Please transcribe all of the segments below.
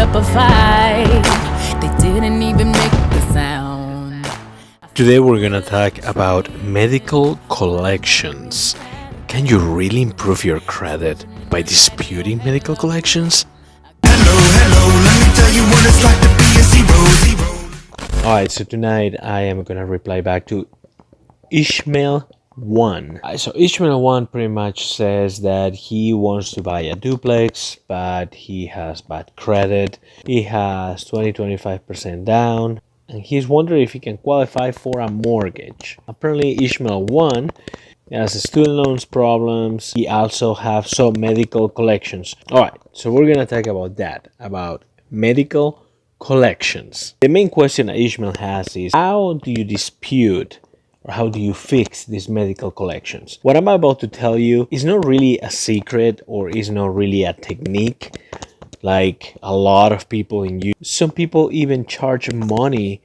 up a fight. They didn't even make the sound. Today we're gonna talk about medical collections. Can you really improve your credit by disputing medical collections? Hello, let me tell you what it's like to be a zero. Alright, so tonight I am gonna reply back to Ishmael 1. So Ishmael 1 pretty much says that he wants to buy a duplex, but he has bad credit. He has 20-25% down, and he's wondering if he can qualify for a mortgage. Apparently Ishmael 1 has student loans problems. He also has some medical collections. Alright, so we're gonna talk about that, about medical collections. The main question that Ishmael has is, how do you dispute or how do you fix these medical collections? What I'm about to tell you is not really a secret or is not really a technique like a lot of people in you. Some people even charge money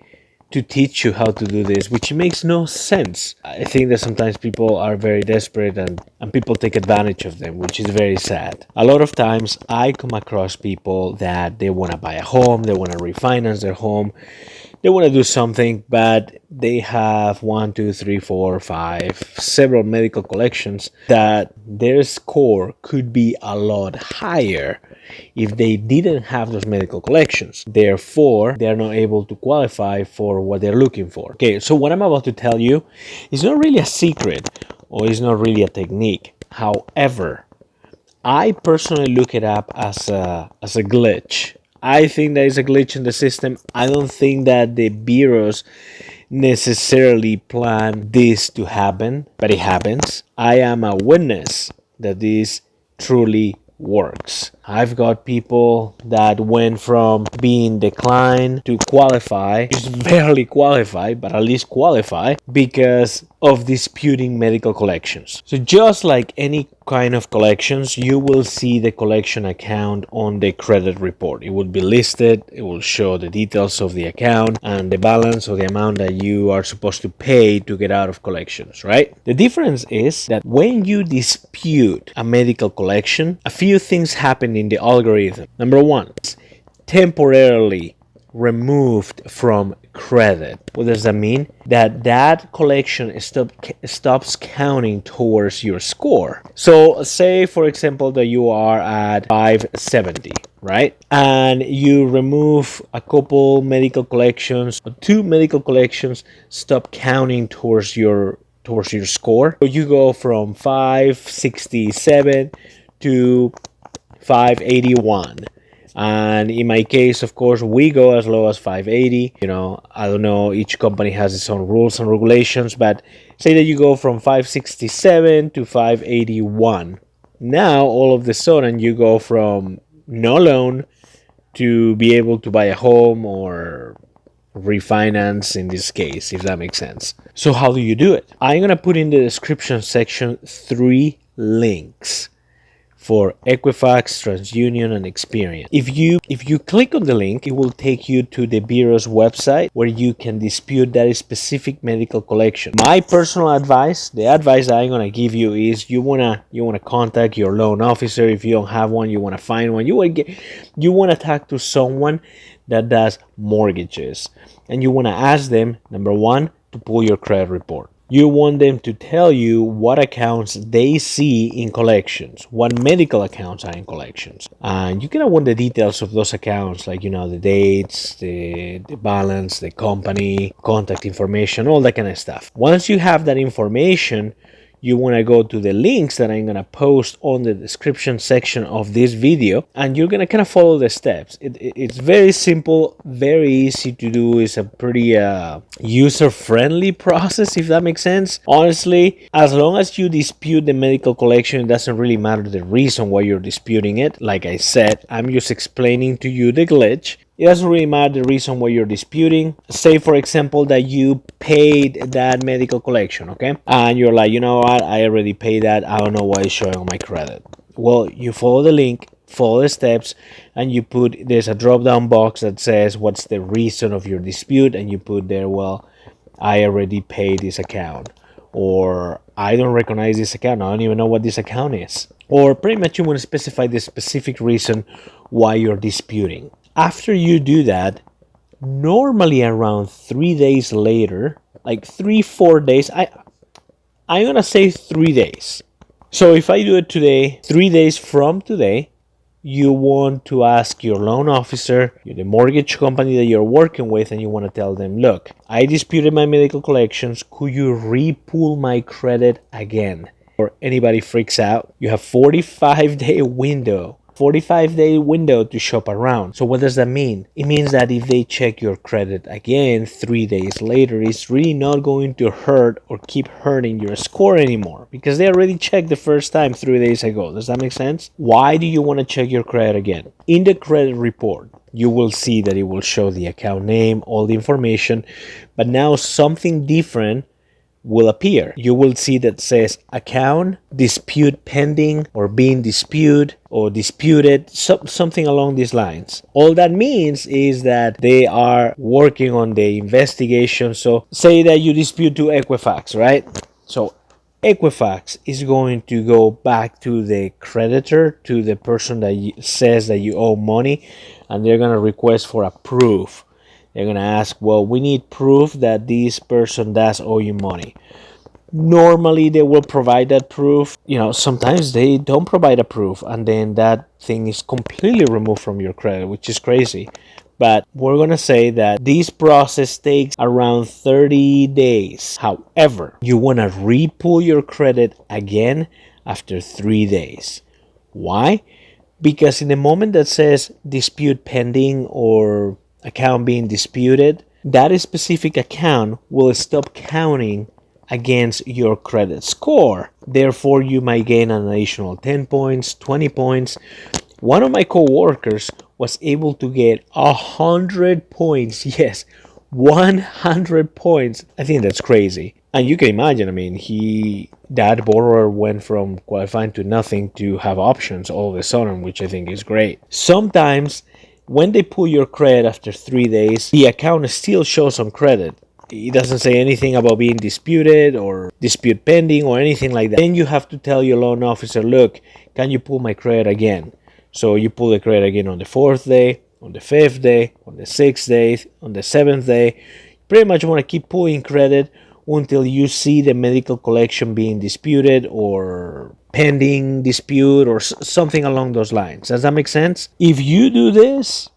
to teach you how to do this, which makes no sense. I think that sometimes people are very desperate and people take advantage of them, which is very sad. A lot of times I come across people that they want to buy a home, they want to refinance their home, they want to do something, but they have 1, 2, 3, 4, 5, several medical collections that their score could be a lot higher if they didn't have those medical collections. Therefore, they are not able to qualify for what they're looking for. Okay, so what I'm about to tell you is not really a secret or is not really a technique. However, I personally look it up as a glitch. I think there is a glitch in the system. I don't think that the bureaus necessarily plan this to happen, but it happens. I am a witness that this truly works. I've got people that went from being declined to qualify, just barely qualify, but at least qualify because of disputing medical collections. So just like any kind of collections, you will see the collection account on the credit report. It will be listed, it will show the details of the account and the balance or the amount that you are supposed to pay to get out of collections, right? The difference is that when you dispute a medical collection, a few things happen in the algorithm. Number one, temporarily removed from credit. What does that mean? That collection stops counting towards your score. So say for example that you are at 570, right? And you remove a couple medical collections, or 2 medical collections stop counting towards your score. So you go from 567 to 581. And in my case, of course, we go as low as 580. I don't know, each company has its own rules and regulations, but say that you go from 567 to 581. Now, all of a sudden, you go from no loan to be able to buy a home or refinance in this case, if that makes sense. So how do you do it? I'm going to put in the description section 3 links for Equifax, TransUnion, and Experian. If you click on the link, it will take you to the Bureau's website where you can dispute that specific medical collection. My personal advice, the advice that I'm gonna give you is you wanna contact your loan officer. If you don't have one, you wanna find one. You wanna talk to someone that does mortgages, and you wanna ask them, number one, to pull your credit report. You want them to tell you what accounts they see in collections, what medical accounts are in collections. And you can want the details of those accounts, like, the dates, the balance, the company, contact information, all that kind of stuff. Once you have that information, you want to go to the links that I'm going to post on the description section of this video, and you're going to kind of follow the steps. It's very simple, very easy to do. It's a pretty user-friendly process, if that makes sense. Honestly, as long as you dispute the medical collection, it doesn't really matter the reason why you're disputing it. Like I said, I'm just explaining to you the glitch. It doesn't really matter the reason why you're disputing. Say, for example, that you paid that medical collection, okay? And you're like, you know what? I already paid that. I don't know why it's showing on my credit. Well, you follow the link, follow the steps, and there's a drop-down box that says, what's the reason of your dispute? And you put there, well, I already paid this account. Or I don't recognize this account. I don't even know what this account is. Or pretty much you want to specify the specific reason why you're disputing. After you do that, normally around 3 days later, like 3-4 days, I'm gonna say 3 days. So if I do it today, 3 days from today, you want to ask your loan officer, the mortgage company that you're working with, and you want to tell them, look, I disputed my medical collections. Could you re-pull my credit again? Or anybody freaks out, you have 45-day window 45-day window to shop around. So what does that mean? It means that if they check your credit again 3 days later, it's really not going to hurt or keep hurting your score anymore, because they already checked the first time 3 days ago. Does that make sense? Why do you want to check your credit again? In the credit report, you will see that it will show the account name, all the information, but now something different will appear. You will see that says account dispute pending, or being disputed, or disputed, something along these lines. All that means is that they are working on the investigation. So say that you dispute to Equifax, right? So Equifax is going to go back to the creditor, to the person that says that you owe money, and they're going to request for a proof. They're going to ask, well, we need proof that this person does owe you money. Normally, they will provide that proof. Sometimes they don't provide a proof, and then that thing is completely removed from your credit, which is crazy. But we're going to say that this process takes around 30 days. However, you want to re-pull your credit again after 3 days. Why? Because in the moment that says dispute pending or account being disputed, that specific account will stop counting against your credit score. Therefore, you might gain an additional 10 points, 20 points. One of my co-workers was able to get 100 points. Yes, 100 points. I think that's crazy. And you can imagine, that borrower went from qualifying to nothing to have options all of a sudden, which I think is great. Sometimes when they pull your credit after 3 days, the account still shows some credit. It doesn't say anything about being disputed or dispute pending or anything like that. Then you have to tell your loan officer, look, can you pull my credit again? So you pull the credit again on the 4th day, on the 5th day, on the 6th day, on the 7th day. You pretty much want to keep pulling credit until you see the medical collection being disputed or pending dispute or something along those lines. Does that make sense? If you do this,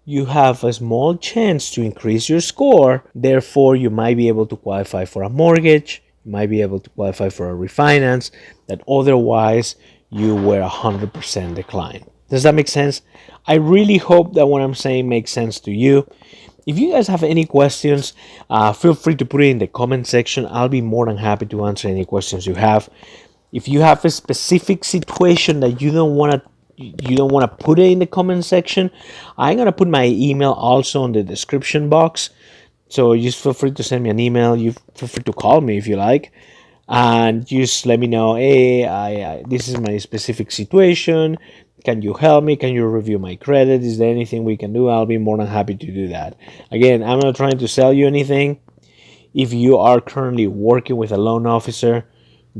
you have a small chance to increase your score. Therefore, you might be able to qualify for a mortgage. You might be able to qualify for a refinance that otherwise you were 100% declined. Does that make sense? I really hope that what I'm saying makes sense to you. If you guys have any questions, feel free to put it in the comment section. I'll be more than happy to answer any questions you have. If you have a specific situation that you don't want to put it in the comment section, I'm going to put my email also in the description box. So just feel free to send me an email. You feel free to call me if you like. And just let me know, hey, this is my specific situation. Can you help me? Can you review my credit? Is there anything we can do? I'll be more than happy to do that. Again, I'm not trying to sell you anything. If you are currently working with a loan officer,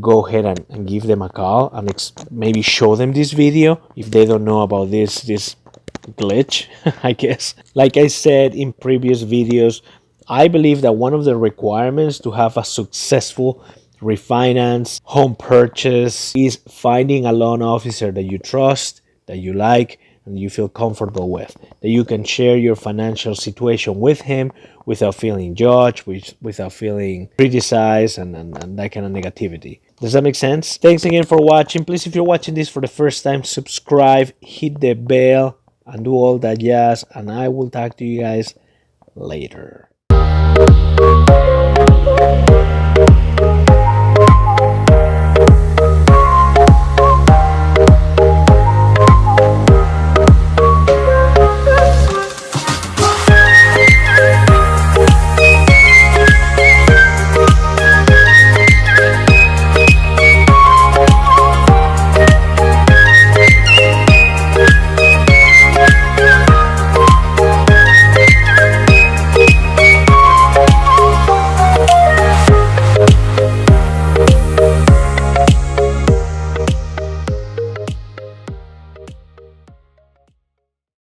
go ahead and give them a call and maybe show them this video if they don't know about this glitch, I guess. Like I said in previous videos, I believe that one of the requirements to have a successful refinance, home purchase, is finding a loan officer that you trust, that you like, and you feel comfortable with, that you can share your financial situation with him without feeling judged, without feeling criticized and that kind of negativity. Does that make sense? Thanks again for watching. Please, if you're watching this for the first time, subscribe, hit the bell, and do all that jazz, and I will talk to you guys later.